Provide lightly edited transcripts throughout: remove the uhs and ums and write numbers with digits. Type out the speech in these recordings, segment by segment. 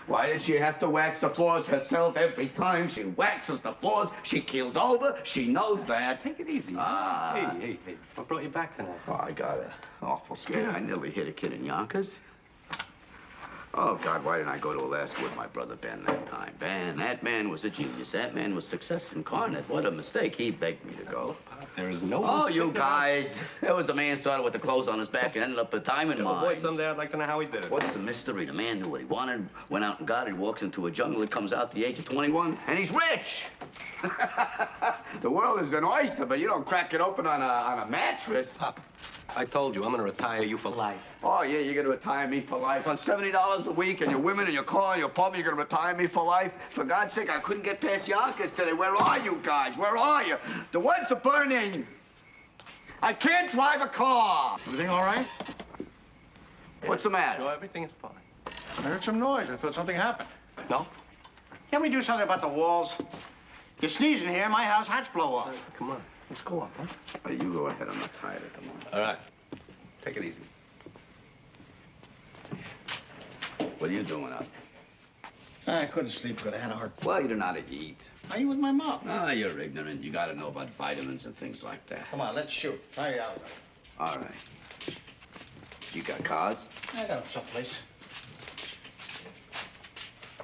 Why did she have to wax the floors herself every time she waxes the floors? She keels over. She knows that. Take it easy. Hey. What brought you back tonight? Oh, I got an awful scare. I nearly hit a kid in Yonkers. Oh, God, why didn't I go to Alaska with my brother Ben that time? Ben, that man was a genius. That man was success incarnate. What a mistake. He begged me to go. There is no... Oh, you guys. There was a man started with the clothes on his back and ended up with time in mines. Boy, someday I'd like to know how he did it. What's the mystery? The man knew what he wanted, went out and got it. He walks into a jungle. He comes out at the age of 21, and he's rich. The world is an oyster, but you don't crack it open on a mattress. Pop, I told you, I'm going to retire you for life. Oh, yeah, you're going to retire me for life. On $70 a week, and your women and your car and your pub, you're going to retire me for life? For God's sake, I couldn't get past Yonkers today. Where are you guys? Where are you? The woods are burning. I can't drive a car. Everything all right? What's the matter? Sure, everything is fine. I heard some noise. I thought something happened. No? Can't we do something about the walls? You're sneezing here, my house hats blow off. Come on, let's go up, huh? Hey, you go ahead. I'm not tired at the moment. All right. Take it easy. What are you doing up? I couldn't sleep because I had a heart. Well, you don't know how to eat. I eat with my mouth. Ah, you're ignorant. You got to know about vitamins and things like that. Come on, let's shoot. Try it out. All right. You got cards? I got them someplace.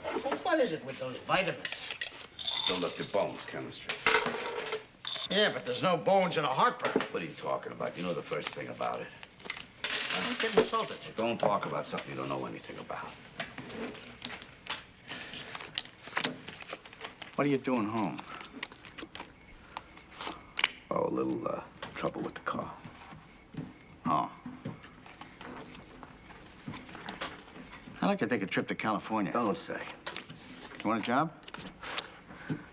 Well, what is it with those vitamins? Build up your bones, chemistry. Yeah, but there's no bones in a heartburn. What are you talking about? You know the first thing about it. Don't get insulted. Don't talk about something you don't know anything about. What are you doing home? Oh, a little trouble with the car. Oh. I'd like to take a trip to California. Don't say. You want a job?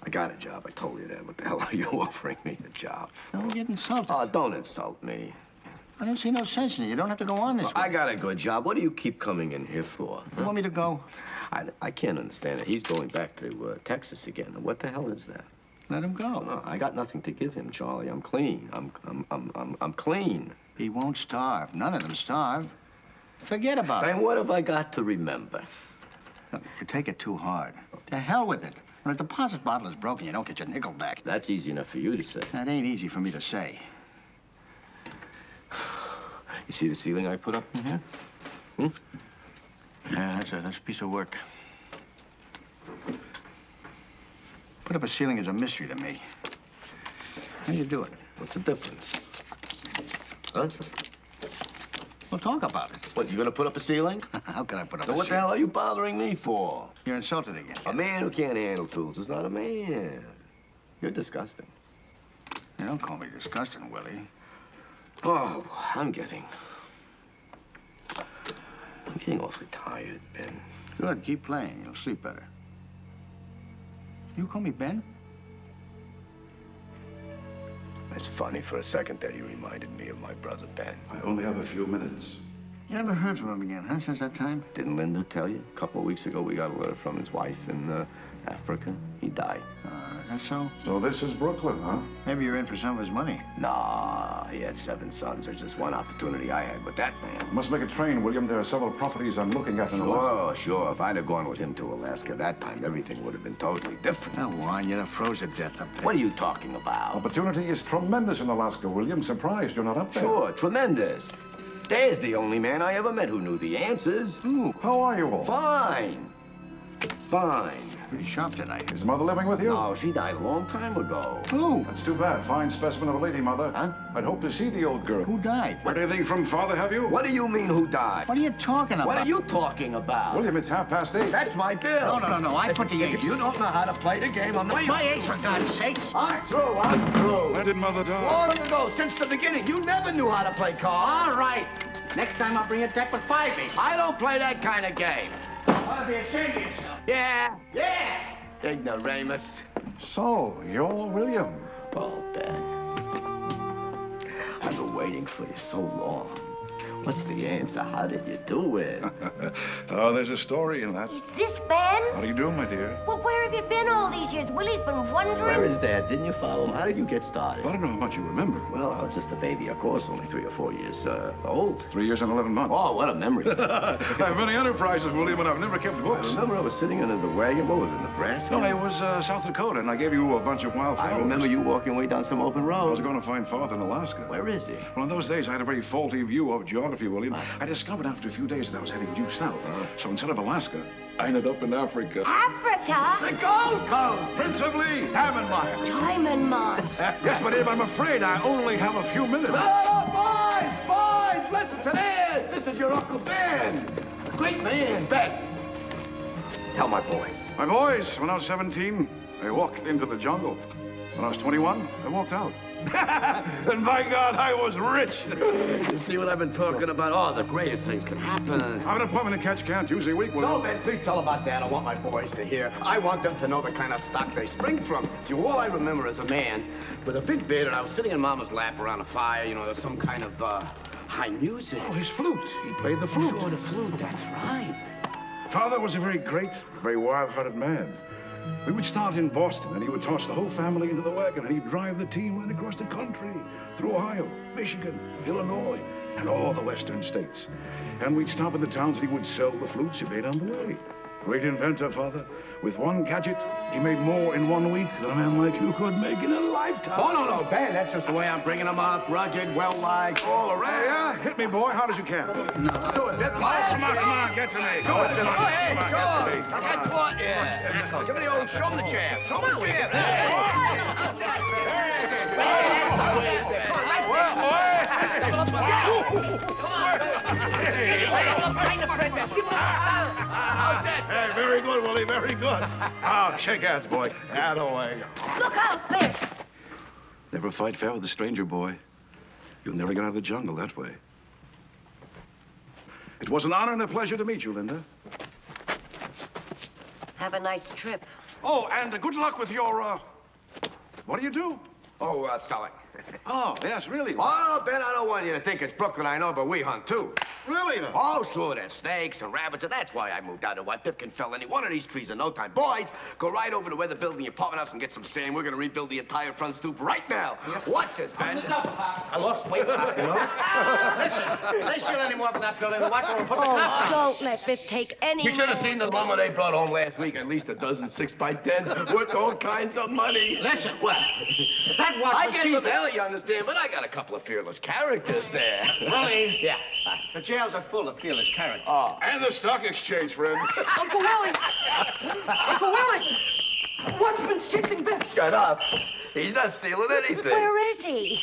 I got a job. I told you that. What the hell are you offering me a job? Don't get insulted. Oh, don't insult me. I don't see no sense in it. You don't have to go on this way. I got a good job. What do you keep coming in here for? You want me to go? I can't understand it. He's going back to Texas again. What the hell is that? Let him go. No, I got nothing to give him, Charlie. I'm clean. I'm clean. He won't starve. None of them starve. Forget about it. And what have I got to remember? Look, you take it too hard. To hell with it. When a deposit bottle is broken, you don't get your nickel back. That's easy enough for you to say. That ain't easy for me to say. You see the ceiling I put up in here? Hmm? Yeah, that's a piece of work. Put up a ceiling is a mystery to me. How do you do it? What's the difference? Huh? Well, talk about it. What, you gonna put up a ceiling? How can I put up So a what the ceiling? hell are you bothering me for? You're insulted again. A man who can't handle tools is not a man. You're disgusting. You don't call me disgusting, Willie. Oh, I'm getting awfully tired, Ben. Good, keep playing. You'll sleep better. You call me Ben? It's funny. For a second there, you reminded me of my brother, Ben. I only have a few minutes. You never heard from him again, huh, since that time? Didn't Linda tell you? A couple of weeks ago, we got a letter from his wife in Africa. He died. Is that so? So this is Brooklyn, huh? Maybe you're in for some of his money. Nah, he had 7 sons. There's just one opportunity I had with that man. You must make a train, William. There are several properties I'm looking at in Alaska. Oh, sure. If I'd have gone with him to Alaska that time, everything would have been totally different. Now, why? You'd have froze to death up there. What are you talking about? Opportunity is tremendous in Alaska, William. Surprised you're not up there. Sure, tremendous. Dad's the only man I ever met who knew the answers. Ooh, how are you all? Fine. Fine. Pretty sharp tonight. Is Mother living with you? No, she died a long time ago. Who? That's too bad. Fine specimen of a lady, Mother. Huh? I'd hope to see the old girl. Who died? Heard anything from Father, have you? What do you mean, who died? What are you talking about? What are you talking about? William, it's 8:30. That's my bill. No. I put the If H. you don't know how to play the game, I'm not... My H, for God's sakes. I'm through. When did Mother die? Long ago, since the beginning. You never knew how to play cards. All right. Next time I'll bring a deck with 5 aces. I don't play that kind of game. Ought to be ashamed of yourself. Yeah. Yeah. Ignoramus. So, you're William. Oh, Ben. I've been waiting for you so long. What's the answer? How did you do it? Oh, there's a story in that. Is this Ben? How do you do, my dear? Well, where have have you been all these years? Willie's been wondering. Where is Dad? Didn't you follow him? How did you get started? I don't know how much you remember. Well, I was just a baby, of course, only 3 or 4 years old. 3 years and 11 months. Oh, what a memory. I have many enterprises, William, and I've never kept books. I remember I was sitting in the wagon. What was it, Nebraska? No, it was South Dakota, and I gave you a bunch of wildflowers. I remember you walking way down some open road. I was going to find Father in Alaska. Where is he? Well, in those days, I had a very faulty view of geography, William. I discovered after a few days that I was heading due south. So instead of Alaska, I ended up in Africa. Africa? The Gold Coast! Principally, diamond mines. Diamond mines. Yes, but Abe, I'm afraid I only have a few minutes. No, boys! Listen to this! This is your Uncle Ben! Great man, Ben. Tell my boys. My boys, when I was 17, I walked into the jungle. When I was 21, I walked out. And by God, I was rich. You see what I've been talking about? Oh, the greatest things can happen. I have an appointment in Ketchikan Tuesday week, William. No, Ben, please tell about that. I want my boys to hear. I want them to know the kind of stock they spring from. See, all I remember is a man with a big beard, and I was sitting in Mama's lap around a fire. You know, there's some kind of high music. Oh, his flute. He played the flute. Sure, the flute, that's right. Father was a very great, very wild-hearted man. We would start in Boston, and he would toss the whole family into the wagon, and he'd drive the team right across the country, through Ohio, Michigan, Illinois, and all the western states. And we'd stop in the towns, and he would sell the flutes he made on the way. Great inventor, Father. With one gadget, he made more in 1 week than a man like you could make in a lifetime. Oh, no, Ben, that's just the way I'm bringing them up. Rugged, well-liked, all around. Yeah, hit me, boy, hard as you can. No. Let's do it. Come on, get to me. Go ahead, Come on, hey, get go. to me. I got caught. Yeah. Give me the old, show me the jab. Show me the jab. Hey, very good, Willie, very good. Oh, shake hands, boy. Atta-way. Look out, Ben. Never fight fair with a stranger, boy. You'll never get out of the jungle that way. It was an honor and a pleasure to meet you, Linda. Have a nice trip. Oh, and good luck with your, what do you do? Oh, selling. Oh, yes, really. Oh, Ben, I don't want you to think it's Brooklyn, I know, but we hunt, too. Really? No? Oh, sure, there's snakes and rabbits, and that's why I moved out of White Pip can fell any one of these trees in no time. Boys, go right over to where they're building the apartment house and get some sand. We're gonna rebuild the entire front stoop right now. Yes. Watch this, Ben. I lost weight, Pop, you know? Listen, they steal any more from that building, the watchman will put the cops on. Don't let Biff take any You should have more. seen the lumber they brought home last week. At least a dozen 6x10s worth all kinds of money. Listen, What? that I watchman get sees the hell, you understand, but I got a couple of fearless characters there. Willie. Yeah. The jails are full of fearless characters. Oh. And the stock exchange, friend. Uncle Willie! Uncle Willie! Watchman's chasing Biff. Shut up. He's not stealing anything. Where is he?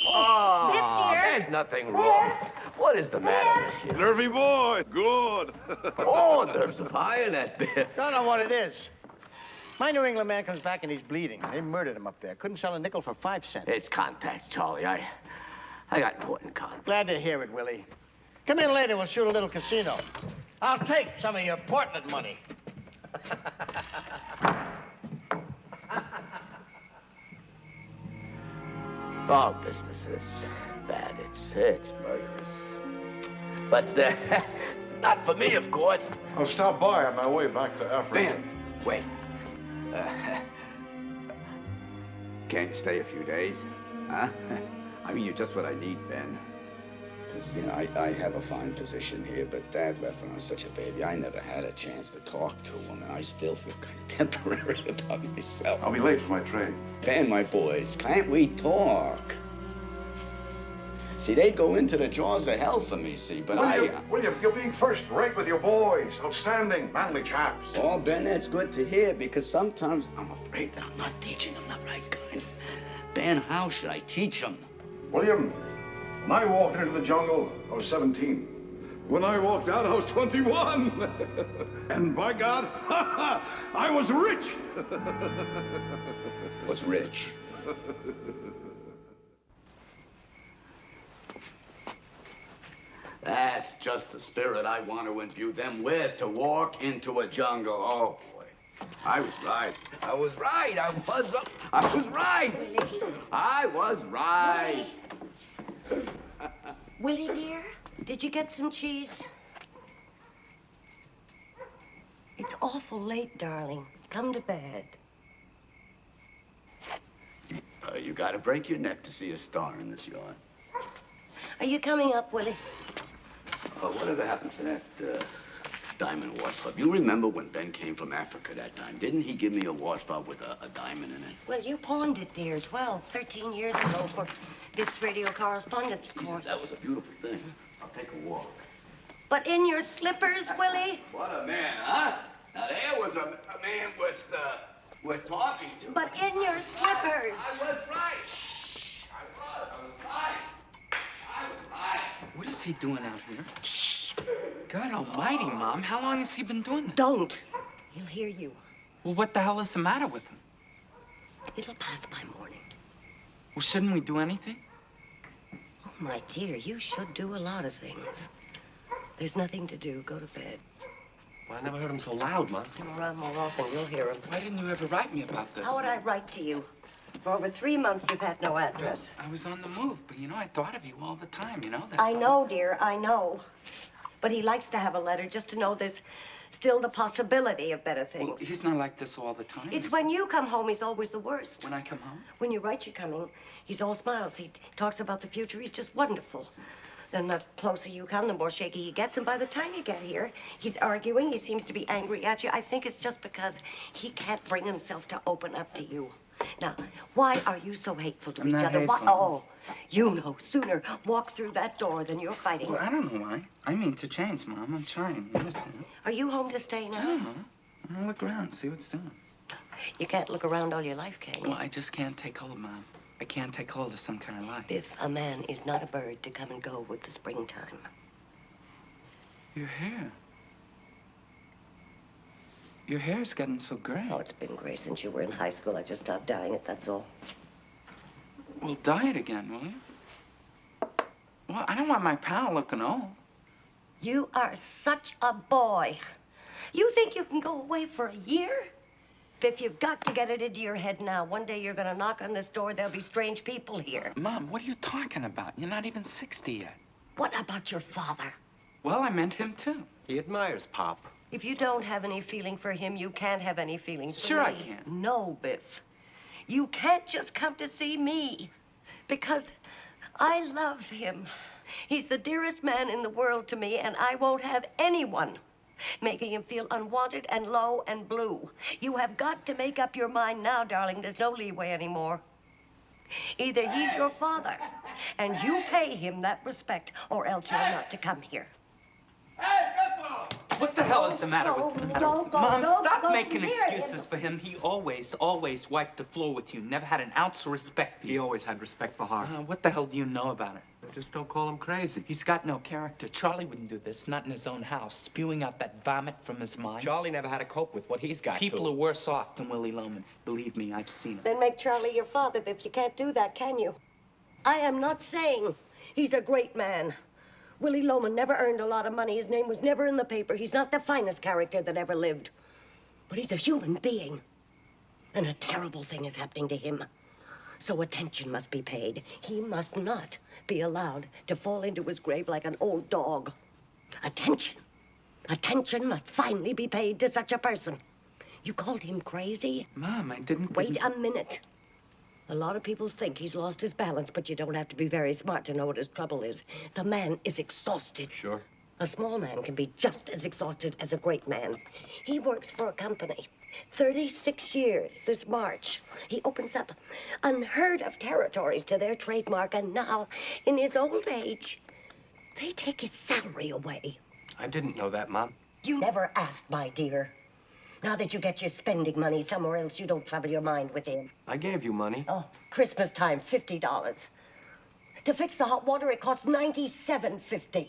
Oh, Biff, dear. there's nothing wrong. What is the matter with you? Nervy boy. Good. Oh, nerves of iron, that Biff. Don't know what it is. My New England man comes back and he's bleeding. They murdered him up there. Couldn't sell a nickel for 5 cents. It's contacts, Charlie. I got important contacts. Glad to hear it, Willie. Come in later, we'll shoot a little casino. I'll take some of your Portland money. Oh, business is bad. It's murderous. But not for me, of course. I'll stop by on my way back to Africa. Ben, wait. Can't you stay a few days? Huh? I mean, you're just what I need, Ben. Because, you know, I have a fine position here, but Dad left when I was such a baby. I never had a chance to talk to him, and I still feel kind of temporary about myself. I'll be late for my train. Ben, my boys, can't we talk? See, they'd go into the jaws of hell for me, see, but William, you're being first rate with your boys. Outstanding, manly chaps. Oh, Ben, that's good to hear, because sometimes I'm afraid that I'm not teaching them the right kind. Ben, how should I teach them? William, when I walked into the jungle, I was 17. When I walked out, I was 21. And by God, I was rich. Was rich. That's just the spirit I want to imbue them with, to walk into a jungle. Oh, boy. I was right. I was right. I was right. Willie? I was right. Willie, dear, did you get some cheese? It's awful late, darling. come to bed. You gotta break your neck to see a star in this yard. Are you coming up, Willie? Whatever happened to that diamond watch fob? You remember when Ben came from Africa that time? Didn't he give me a watch fob with a diamond in it? Well, you pawned it, dear, 12, 13 years ago for Biff's radio correspondence course. That was a beautiful thing. I'll take a walk. But in your slippers, Willie? What a man, huh? Now there was a man worth talking to. But in your slippers. I was right. I was right. What is he doing out here? Shh. God almighty, Mom. How long has he been doing this? Don't. He'll hear you. Well, what the hell is the matter with him? It'll pass by morning. Well, shouldn't we do anything? Oh, my dear, you should do a lot of things. There's nothing to do. Go to bed. Well, I never heard him so loud, Mom. Come around more often, you'll hear him. Why didn't you ever write me about this? How would I write to you? For over 3 months, you've had no address. I was on the move, but you know, I thought of you all the time, you know that. I know, dear, I know. But he likes to have a letter just to know there's still the possibility of better things. Well, he's not like this all the time. It's when you come home, he's always the worst. When I come home? When you write you're coming, he's all smiles. He talks about the future. He's just wonderful. Then the closer you come, the more shaky he gets. And by the time you get here, he's arguing. He seems to be angry at you. I think it's just because he can't bring himself to open up to you. Now, why are you so hateful to I'm each not other? hateful. Oh, you know sooner walk through that door than you're fighting. Well, I don't know why. I mean to change, Mom. I'm trying. You understand? Are you home to stay now? I don't know. I'm gonna look around, see what's doing. You can't look around all your life, can you? Well, I just can't take hold, Mom. I can't take hold of some kind of life. Biff, a man is not a bird to come and go with the springtime. Your hair. Your hair's gotten so gray. Oh, it's been gray since you were in high school. I just stopped dyeing it, that's all. Well, dye it again, will you? Well, I don't want my pal looking old. You are such a boy. You think you can go away for a year? Biff, you've got to get it into your head now. One day you're gonna knock on this door, there'll be strange people here. Mom, what are you talking about? You're not even 60 yet. What about your father? Well, I meant him, too. He admires Pop. If you don't have any feeling for him, you can't have any feelings for Sure me. I can. No, Biff. You can't just come to see me because I love him. He's the dearest man in the world to me, and I won't have anyone making him feel unwanted and low and blue. You have got to make up your mind now, darling. There's no leeway anymore. Either he's your father, and you pay him that respect, or else you're not to come here. Hey, Biffo! What the hell is the matter with him? Don't go, Mom, don't stop go making near excuses him. for him. He always wiped the floor with you. Never had an ounce of respect for you. He always had respect for her. What the hell do you know about it? Just don't call him crazy. He's got no character. Charlie wouldn't do this, not in his own house, spewing out that vomit from his mind. Charlie never had to cope with what he's got People are worse off than Willie Loman. Believe me, I've seen it. Then make Charlie your father, Biff. You can't do that, can you? I am not saying he's a great man. Willie Loman never earned a lot of money. His name was never in the paper. He's not the finest character that ever lived. But he's a human being. And a terrible thing is happening to him. So attention must be paid. He must not be allowed to fall into his grave like an old dog. Attention. Attention must finally be paid to such a person. You called him crazy? Mom, I didn't... Wait a minute. A lot of people think he's lost his balance, but you don't have to be very smart to know what his trouble is. The man is exhausted. Sure. A small man can be just as exhausted as a great man. He works for a company. 36 years this March. He opens up unheard of territories to their trademark, and now, in his old age, they take his salary away. I didn't know that, Mom. You never asked, my dear. Now that you get your spending money somewhere else, you don't trouble your mind with him. I gave you money. Oh, Christmas time, $50. To fix the hot water, it costs $97.50.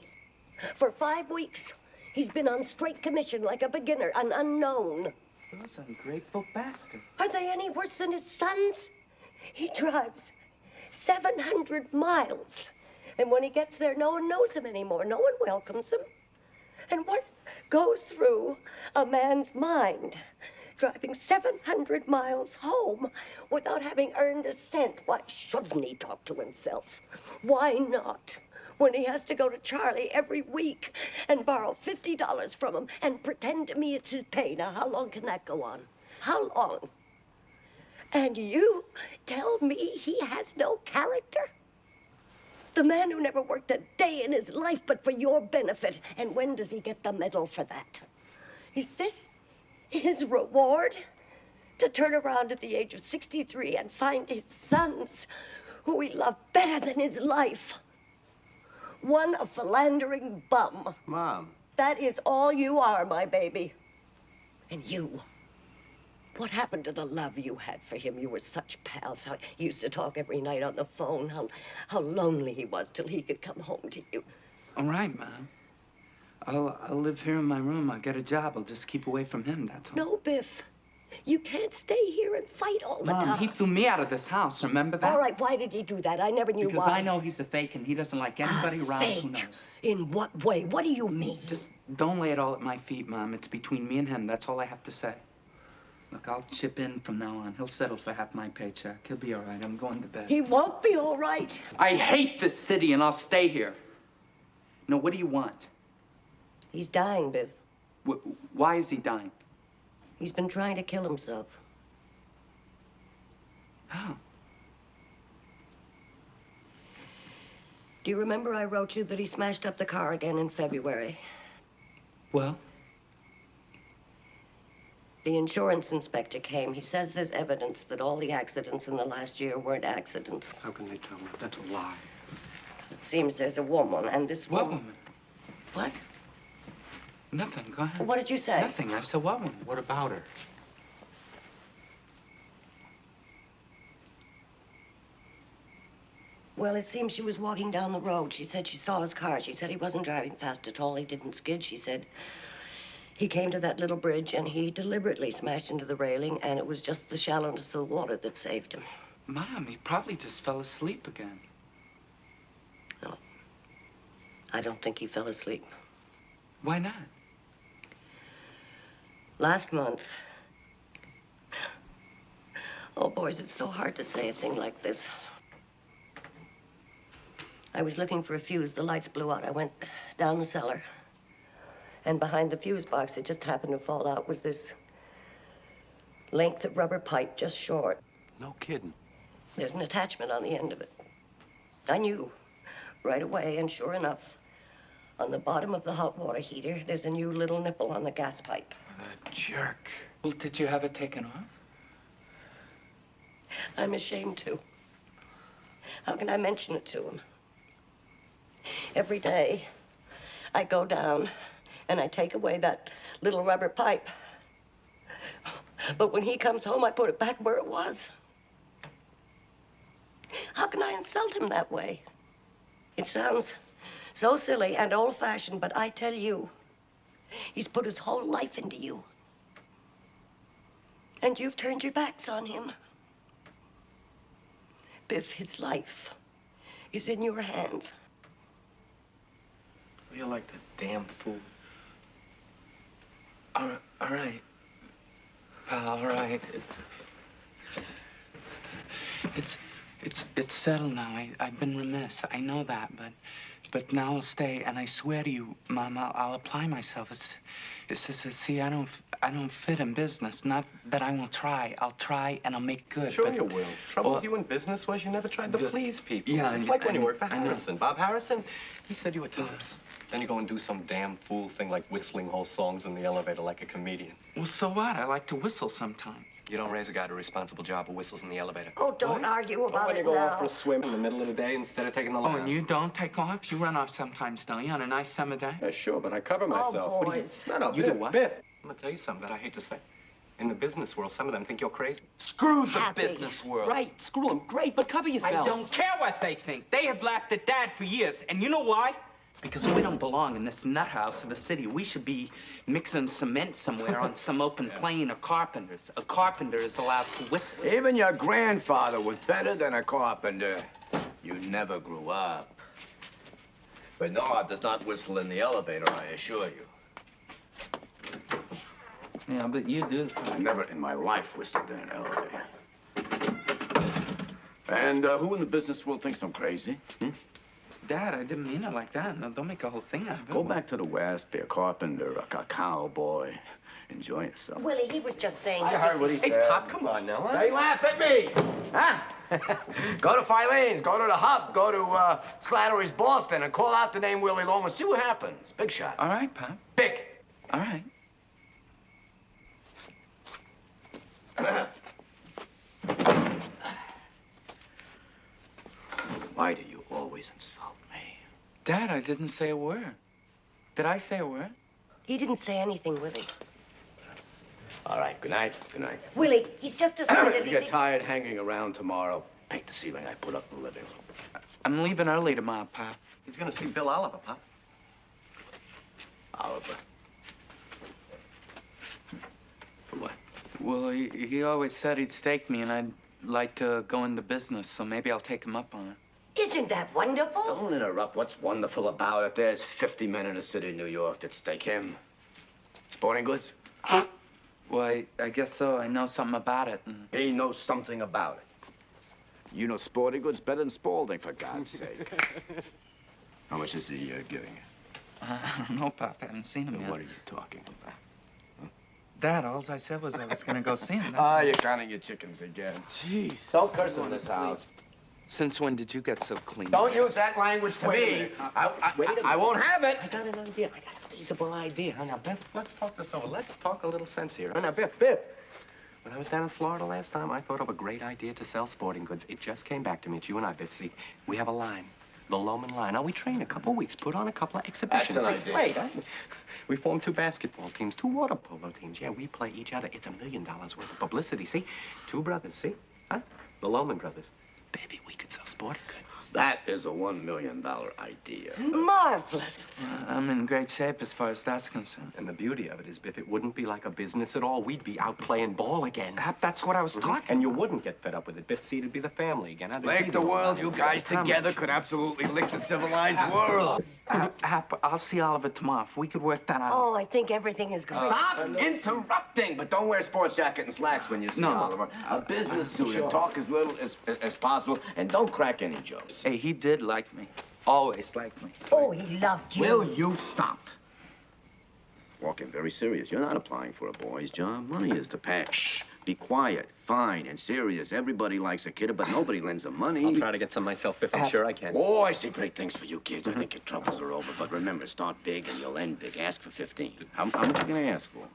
For 5 weeks, he's been on straight commission like a beginner, an unknown. Those ungrateful bastards. Are they any worse than his sons? He drives 700 miles. And when he gets there, no one knows him anymore. No one welcomes him. And what goes through a man's mind? Driving 700 miles home without having earned a cent. Why shouldn't he talk to himself? Why not? When he has to go to Charlie every week and borrow $50 from him and pretend to me it's his pay. Now, how long can that go on? How long? And you tell me he has no character? The man who never worked a day in his life but for your benefit. And when does he get the medal for that? Is this his reward? To turn around at the age of 63 and find his sons, who he loved better than his life. One a philandering bum. Mom. That is all you are, my baby. And you. What happened to the love you had for him? You were such pals. How you used to talk every night on the phone. How lonely he was till he could come home to you. All right, Mom. I'll live here in my room. I'll get a job. I'll just keep away from him, that's all. No, Biff. You can't stay here and fight all the time. Mom, he threw me out of this house, remember that? All right, why did he do that? I never knew because why. I know he's a fake and he doesn't like anybody around. Fake? Who knows? In what way? What do you mean? Just don't lay it all at my feet, Mom. It's between me and him. That's all I have to say. Look, I'll chip in from now on. He'll settle for half my paycheck. He'll be all right. I'm going to bed. He won't be all right. I hate this city and I'll stay here. No, what do you want? He's dying, Biff. Why is he dying? He's been trying to kill himself. How? Do you remember I wrote you that he smashed up the car again in February? Well? The insurance inspector came. He says there's evidence that all the accidents in the last year weren't accidents. How can they tell me? That's a lie. It seems there's a woman, and this What woman... woman? What? Nothing. Go ahead. What did you say? Nothing. I said what woman? What about her? Well, it seems she was walking down the road. She said she saw his car. She said he wasn't driving fast at all. He didn't skid. She said he came to that little bridge and he deliberately smashed into the railing, and it was just the shallowness of the water that saved him. Mom, he probably just fell asleep again. No. I don't think he fell asleep. Why not? Last month... Oh, boys, it's so hard to say a thing like this. I was looking for a fuse. The lights blew out. I went down the cellar. And behind the fuse box that just happened to fall out was this length of rubber pipe just short. No kidding. There's an attachment on the end of it. I knew right away, and sure enough, on the bottom of the hot water heater, there's a new little nipple on the gas pipe. What a jerk. Well, did you have it taken off? I'm ashamed to. How can I mention it to him? Every day, I go down and I take away that little rubber pipe. But when he comes home, I put it back where it was. How can I insult him that way? It sounds so silly and old-fashioned, but I tell you, he's put his whole life into you. And you've turned your backs on him. Biff, his life is in your hands. You're like a damn fool. All right. All right. It's settled now. I've been remiss. I know that, but now I'll stay, and I swear to you, Mom, I'll apply myself. It's just, see, I don't fit in business. Not that I won't try. I'll try, and I'll make good. Sure but, you will. Trouble with you in business was you never tried to please people. Yeah, it's like when you worked for I know. Harrison. Bob Harrison, he said you were tops. Then you go and do some damn fool thing like whistling whole songs in the elevator like a comedian. Well, so what? I like to whistle sometimes. You don't raise a guy to a responsible job who whistles in the elevator. Oh, don't argue about When it you go now. off for a swim in the middle of the day instead of taking the Oh, line. and you don't take off? You run off sometimes, don't you, on a nice summer day? Yeah, sure, but I cover myself. Oh, What do you- boys. No, You Biff, do what? Biff. I'm gonna tell you something that I hate to say. In the business world, some of them think you're crazy. Screw the Happy. business world. Right, screw them. Great, but cover I yourself. don't care what they think. They have laughed at Dad for years. And you know why? Because we don't belong in this nut house of a city. We should be mixing cement somewhere on some open plain of carpenters. A carpenter is allowed to whistle. Even your grandfather was better than a carpenter. You never grew up. Bernard does not whistle in the elevator, I assure you. Yeah, but you do. I never in my life whistled in an elevator. And who in the business world thinks I'm crazy? Dad, I didn't mean it like that. No, don't make a whole thing out of it. Go back to the West, be a carpenter, a cowboy. Enjoy yourself. Willie, he was just saying. I heard what he Hey, said. Pop, come on now, huh? They laugh at me, huh? Go to Filene's, go to the Hub, go to Slattery's Boston, and call out the name Willie Loman. See what happens. Big shot. All right, Pop. Big. All right. Why do you always insult me? Dad, I didn't say a word. Did I say a word? He didn't say anything, Willie. All right, good night. Good night. Willie, he's just decided. You get tired hanging around tomorrow, paint the ceiling I put up in the living room. I'm leaving early tomorrow, Pop. He's gonna see Bill Oliver, Pop. Oliver. For what? Well, he always said he'd stake me, and I'd like to go into business, so maybe I'll take him up on it. Isn't that wonderful? Don't interrupt. What's wonderful about it? There's 50 men in the city of New York that stake him. Sporting goods? Well, I guess so. I know something about it. And... He knows something about it. You know sporting goods better than Spaulding, for God's sake. How much is he giving you? I don't know, Pop. I haven't seen him Then yet. what are you talking about? Dad, all I said was I was gonna go see him. Ah, you're counting your chickens again. Jeez. Don't curse in this house. Since when did you get so clean? Don't use that language to me. I won't have it. I got an idea. I got a feasible idea. Now, Biff, let's talk this over. Let's talk a little sense here. Now, Biff. When I was down in Florida last time, I thought of a great idea to sell sporting goods. It just came back to me. It's you and I, Biff. See, we have a line. The Loman line. Now, we train a couple weeks, put on a couple of exhibitions. That's an See, idea. Wait, we form 2 basketball teams, 2 water polo teams. Yeah, we play each other. It's $1 million worth of publicity. See? 2 brothers, see? Huh? The Loman brothers. Baby, we could sell sporting goods. That is a $1 million idea. Marvelous. I'm in great shape as far as that's concerned. And the beauty of it is, Biff, it wouldn't be like a business at all. We'd be out playing ball again. Pop, that's what I was talking And you wouldn't get fed up with it, Biff. See, it'd be the family again. Now, there'd Like be the world, you Loman. guys Come on. together could absolutely lick the civilized world. Hap, I'll see Oliver tomorrow. If we could work that out. Oh, I think everything is good. Stop interrupting, but don't wear a sports jacket and slacks when you see No. Oliver. A business suit and talk as little as possible, and don't crack any jokes. Hey, he did like me. Always liked me. Oh, he loved you. Will you stop? Walking very serious. You're not applying for a boy's job. Money is to pay. Shh. Be quiet, fine, and serious. Everybody likes a kidder, but nobody lends them money. I'll try to get some myself, Biff. I'm sure I can. Oh, I see great things for you kids. I think your troubles are over. But remember, start big and you'll end big. Ask for 15. How much are you going to ask for?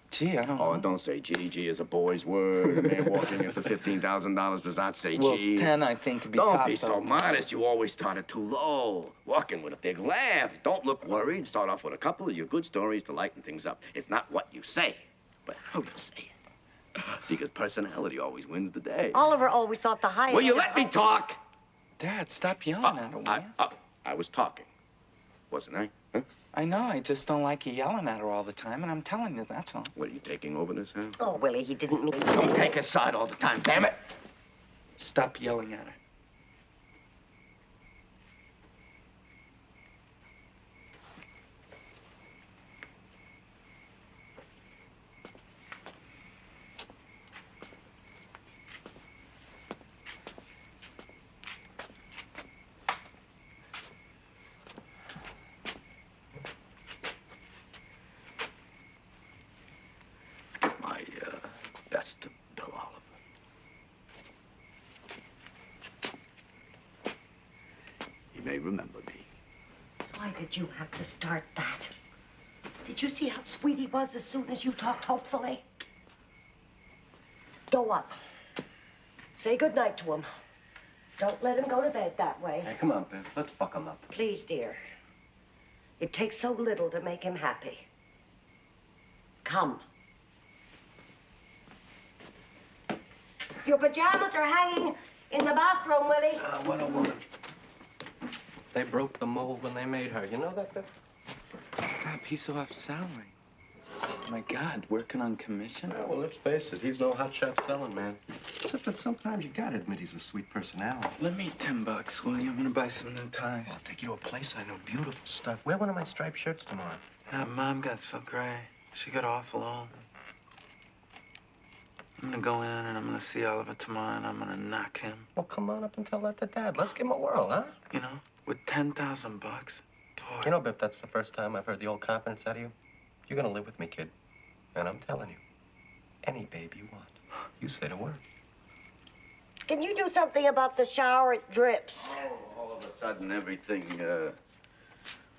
Gee, I don't Oh, know. and don't say G. G is a boy's word. A man walking in for $15,000 does not say Well, G. 10, I think, would be Don't top, be so though. modest. You always started too low. Walking with a big laugh. Don't look worried. Start off with a couple of your good stories to lighten things up. It's not what you say, but how you say it. Because personality always wins the day. Oliver always thought the highest. Will you let me talk? Dad, stop yelling at her, will you? I was talking, wasn't I? Huh? I know, I just don't like you yelling at her all the time, and I'm telling you, that's all. What, are you taking over this house? Oh, Willie, he didn't mean. Don't take his side all the time, damn it! Stop yelling at her. My best to Bill Oliver. He may remember me. Why did you have to start that? Did you see how sweet he was as soon as you talked hopefully? Go up. Say goodnight to him. Don't let him go to bed that way. Hey, come on, Biff. Let's buck him up. Please, dear. It takes so little to make him happy. Come. Your pajamas are hanging in the bathroom, Willie. What a woman. They broke the mold when they made her. You know that, Biff? Pop, he's so off salary. My God, working on commission? Yeah, well, let's face it. He's no hotshot selling man. Except that sometimes you gotta admit he's a sweet personality. Let me $10, will you? I'm gonna buy some new ties. I'll take you to a place I know. Beautiful stuff. Wear one of my striped shirts tomorrow. Mom got so gray. She got awful old. I'm gonna go in and I'm gonna see Oliver tomorrow and I'm gonna knock him. Well, come on up and tell that to Dad. Let's give him a whirl, huh? You know, with $10,000 bucks. Boy. You know, Biff, that's the first time I've heard the old confidence out of you. You're gonna live with me, kid. And I'm telling you, any babe you want, you say the word. Can you do something about the shower? It drips. Oh, all of a sudden, everything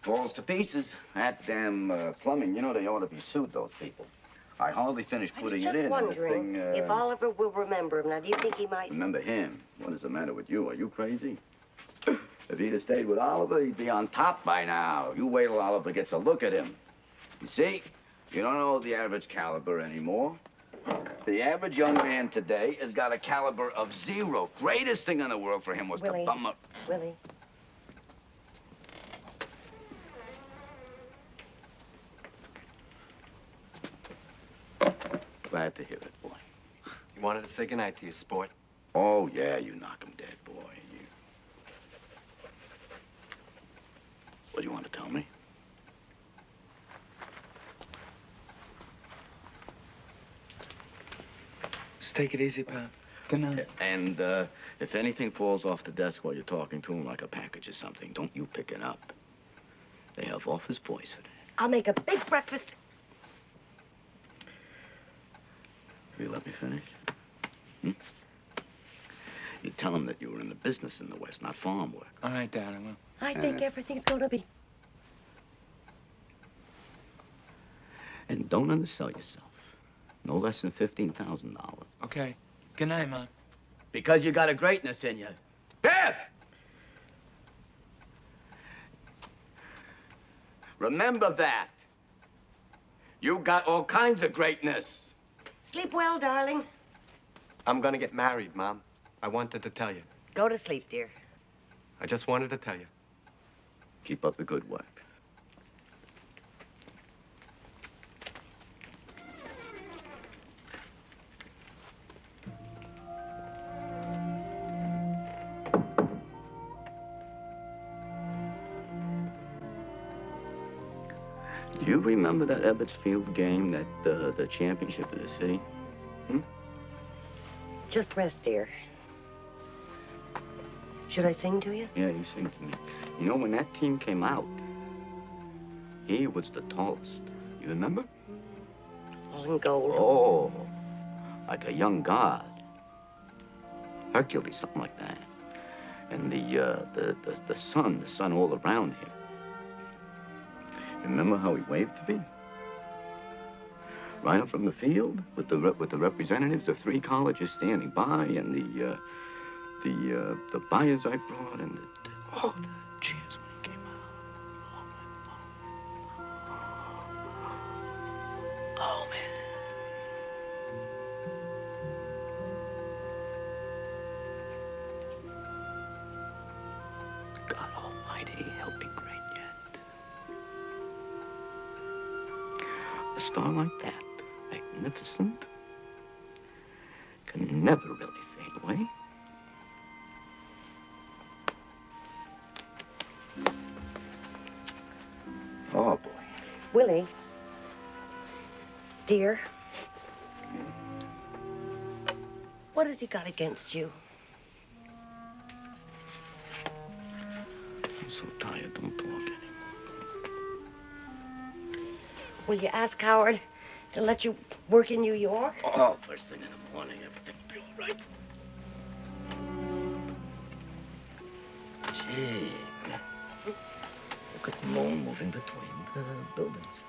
falls to pieces. That damn plumbing, you know, they ought to be sued, those people. I hardly finished putting it in. I was just wondering if Oliver will remember him. Now, do you think he might? Remember him? What is the matter with you? Are you crazy? If he'd have stayed with Oliver, he'd be on top by now. You wait till Oliver gets a look at him. You see, you don't know the average caliber anymore. The average young man today has got a caliber of 0. Greatest thing in the world for him was to bum up. Willie. Glad to hear it, boy. You wanted to say goodnight to you, sport. Oh, yeah, you knock him dead, boy. You... What do you want to tell me? Just take it easy, Pop. Good night. And if anything falls off the desk while you're talking to him, like a package or something, don't you pick it up. They have office boys for that. I'll make a big breakfast. Will you let me finish? Hmm? You tell him that you were in the business in the West, not farm work. All right, Dad, I will. I think everything's gonna be... And don't undersell yourself. No less than $15,000. Okay. Good night, Mom. Because you got a greatness in you. Biff! Remember that. You got all kinds of greatness. Sleep well, darling. I'm gonna get married, Mom. I wanted to tell you. Go to sleep, dear. I just wanted to tell you. Keep up the good work. Do you remember that Ebbets Field game, that the championship of the city? Hmm? Just rest, dear. Should I sing to you? Yeah, you sing to me. You know, when that team came out, he was the tallest. You remember? All in gold. Oh, like a young god. Hercules, something like that. And the sun all around him. Remember how he waved to me? Right up from the field with the representatives of 3 colleges standing by, and the buyers I brought, and the cheers when he came out. Oh, man. God Almighty, he'll be great yet. A star like that, magnificent, can never really fade away. Oh, boy. Willie. Dear. What has he got against you? I'm so tired, don't talk anymore. Will you ask Howard to let you work in New York? Oh, first thing in the morning, everything will be all right. Gee, look at the moon moving between the buildings.